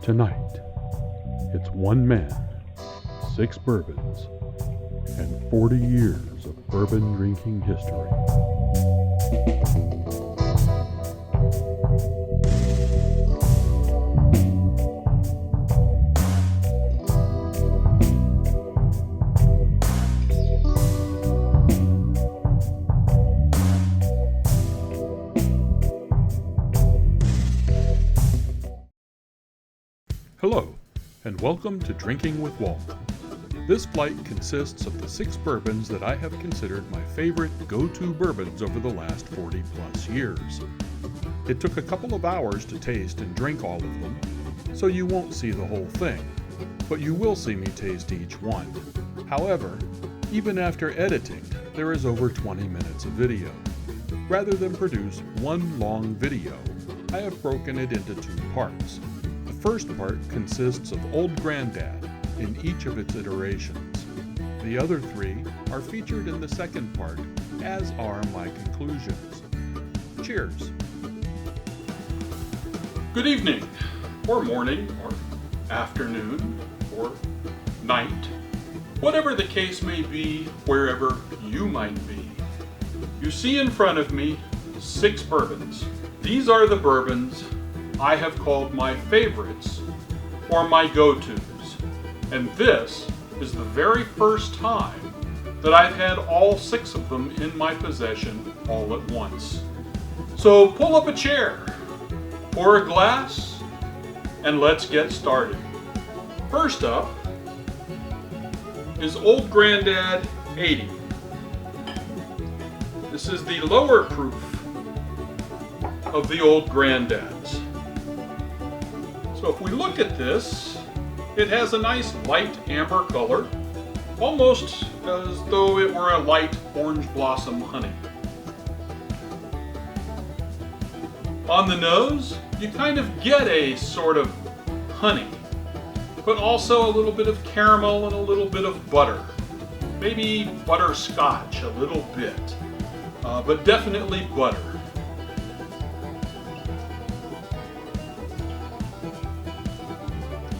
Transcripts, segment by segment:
Tonight, it's one man, 6 bourbons, and 40 years of bourbon drinking history. Hello, and welcome to Drinking with Walt. This flight consists of the 6 bourbons that I have considered my favorite go-to bourbons over the last 40 plus years. It took a couple of hours to taste and drink all of them, so you won't see the whole thing, but you will see me taste each one. However, even after editing, there is over 20 minutes of video. Rather than produce one long video, I have broken it into 2 parts. The first part consists of Old Grandad in each of its iterations. The other 3 are featured in the second part, as are my conclusions. Cheers! Good evening, or morning, or afternoon, or night, whatever the case may be, wherever you might be. You see in front of me 6 bourbons. These are the bourbons I have called my favorites, or my go-tos. And this is the very first time that I've had all 6 of them in my possession all at once. So pull up a chair, pour a glass, and let's get started. First up is Old Grandad 80. This is the lower proof of the Old Granddads. So if we look at this, it has a nice light amber color, almost as though it were a light orange blossom honey. On the nose, you kind of get a sort of honey, but also a little bit of caramel and a little bit of butter. Maybe butterscotch a little bit, but definitely butter.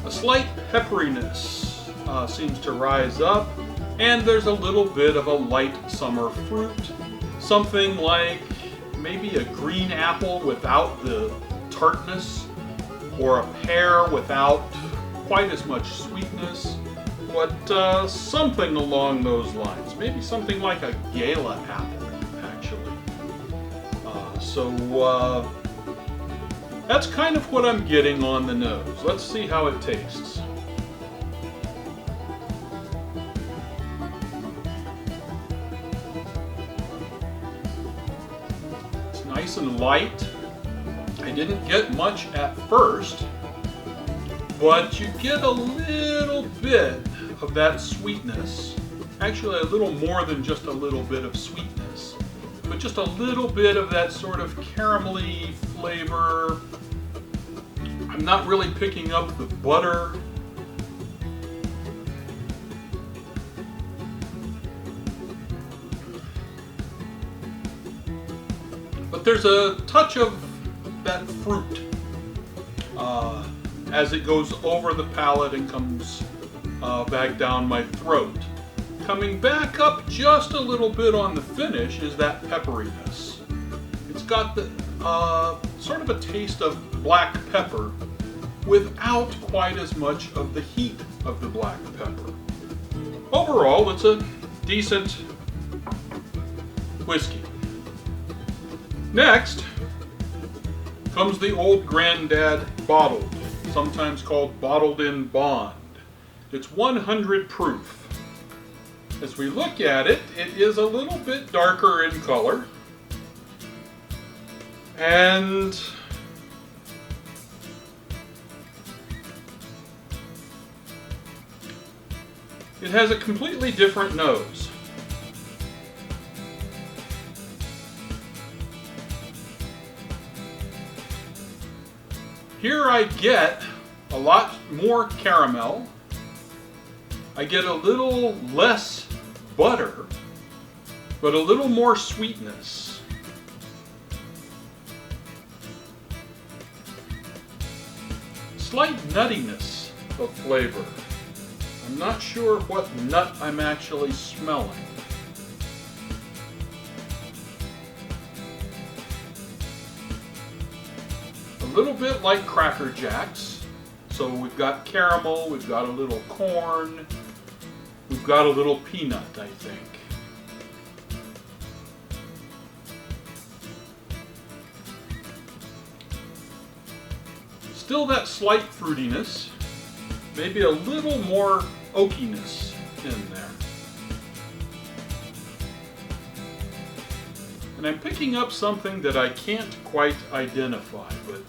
A slight pepperiness seems to rise up, and there's a little bit of a light summer fruit. Something like maybe a green apple without the tartness, or a pear without quite as much sweetness, but something along those lines. Maybe something like a gala apple, actually. That's kind of what I'm getting on the nose. Let's see how it tastes. It's nice and light. I didn't get much at first, but you get a little bit of that sweetness. Actually, a little more than just a little bit of sweetness, but just a little bit of that sort of caramelly flavor. I'm not really picking up the butter. But there's a touch of that fruit as it goes over the palate and comes back down my throat. Coming back up just a little bit on the finish is that pepperiness. It's got the sort of a taste of black pepper without quite as much of the heat of the black pepper. Overall, it's a decent whiskey. Next comes the Old Grandad Bottled, sometimes called Bottled in Bond. It's 100 proof. As we look at it, it is a little bit darker in color, and it has a completely different nose. Here I get a lot more caramel. I get a little less butter, but a little more sweetness. slight nuttiness of flavor. I'm not sure what nut I'm actually smelling. A little bit like Cracker Jacks. So we've got caramel, we've got a little corn, we've got a little peanut, I think. Still that slight fruitiness, maybe a little more oakiness in there. And I'm picking up something that I can't quite identify, but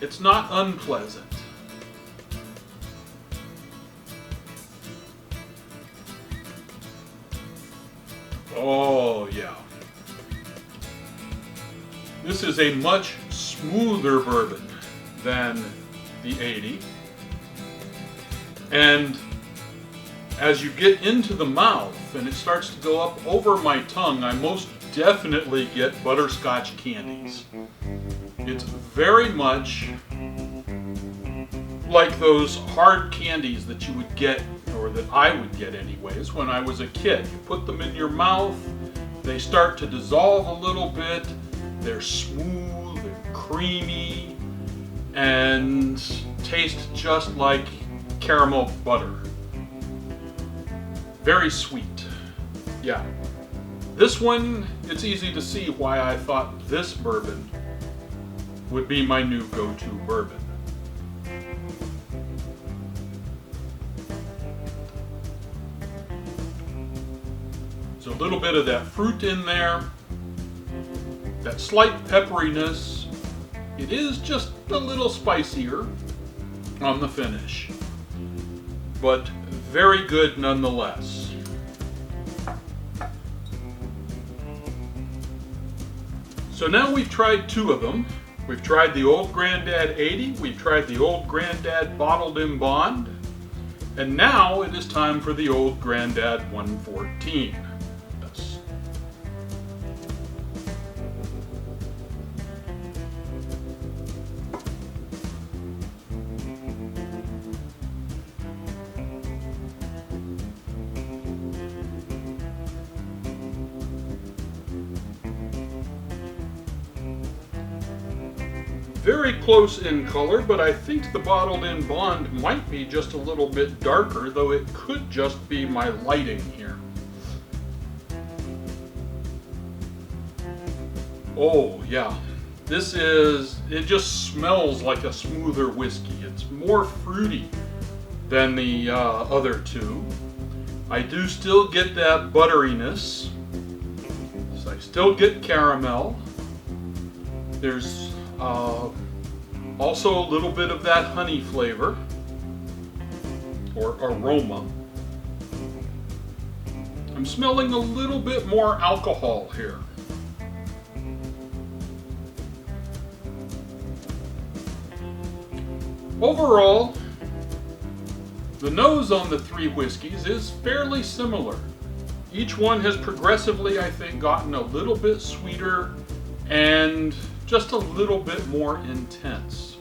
it's not unpleasant. Oh yeah. This is a much smoother bourbon than the 80. And as you get into the mouth and it starts to go up over my tongue, I most definitely get butterscotch candies. It's very much like those hard candies that you would get, or that I would get anyways, when I was a kid. You put them in your mouth, they start to dissolve a little bit, they're smooth and creamy, and taste just like caramel butter. Very sweet. Yeah. This one, it's easy to see why I thought this bourbon would be my new go-to bourbon. So a little bit of that fruit in there, that slight pepperiness. It is just a little spicier on the finish, but very good nonetheless. So now we've tried two of them. We've tried the Old Grandad 80, we've tried the Old Grandad Bottled in Bond, and now it is time for the Old Grandad 114. Yes. Very close in color, but I think the Bottled in Bond might be just a little bit darker, though it could just be my lighting here. Oh yeah, it just smells like a smoother whiskey. It's more fruity than the other two. I do still get that butteriness. So I still get caramel. There's also a little bit of that honey flavor or aroma. I'm smelling a little bit more alcohol here. Overall, the nose on the three whiskeys is fairly similar. Each one has progressively, I think, gotten a little bit sweeter and just a little bit more intense.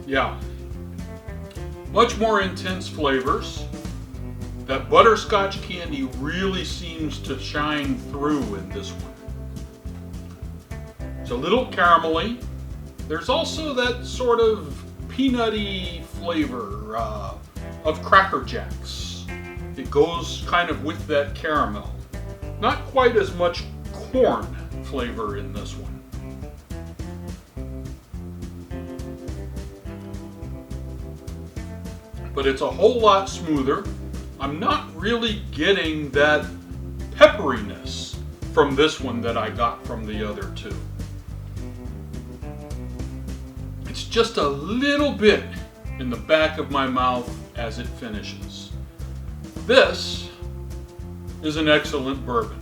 Yeah, much more intense flavors. That butterscotch candy really seems to shine through in this one. It's a little caramelly. There's also that sort of peanutty flavor of Cracker Jacks. It goes kind of with that caramel. Not quite as much corn flavor in this one. But it's a whole lot smoother. I'm not really getting that pepperiness from this one that I got from the other two. It's just a little bit in the back of my mouth as it finishes. This is an excellent bourbon.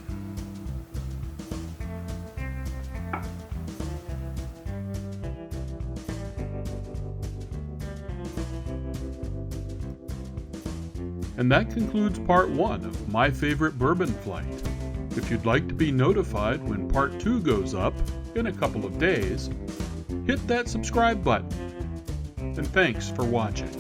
And that concludes part 1 of My Favorite Bourbon Flight. If you'd like to be notified when part 2 goes up in a couple of days, hit that subscribe button. And thanks for watching.